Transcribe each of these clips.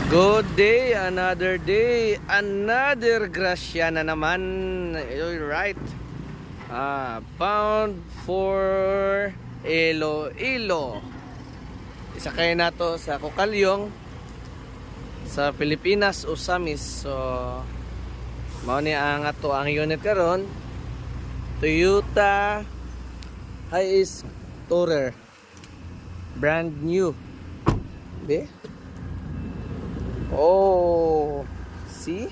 Good day, another grasya na naman. You're right. Bound for Iloilo. Isa kayo na to sa Kukalyong sa Pilipinas, Usamis. So, mao ni ang ato ang unit karon. Toyota Hiace Tourer. Brand new. Be? Oh, see?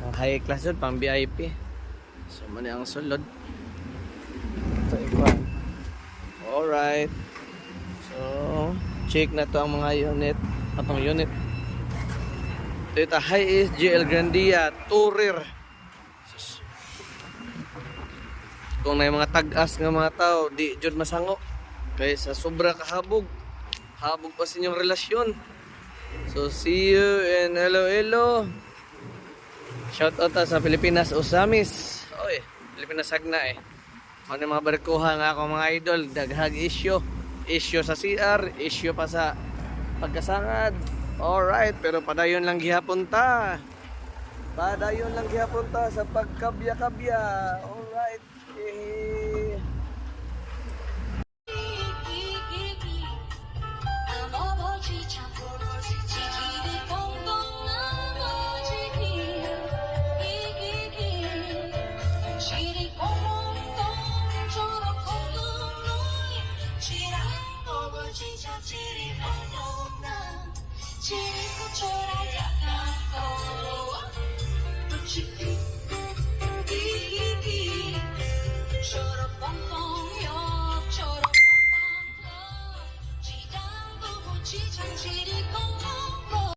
Ang high class yun, pang VIP. So, mani ang sulod. Ito, ikuan. Alright. So, check na to ang mga unit. Atong unit. Toyota Hiace GL Grandia Tourer. Kung na yung mga tag-as ng mga tao, di jud masango. Kaya sa sobra kahabog. Habog pa sa inyong relasyon. So see you in Iloilo. Shout out sa Pilipinas, Usamis. Oy, Pilipinas Hagna eh. Ano mga barkuha nga ako mga idol. Daghag issue. Issue sa CR, issue pa sa pagkasangad. Alright, pero padayon lang gihapon ta. Padayon lang gihapon ta sa pagkabya-kabya. Alright. Chiri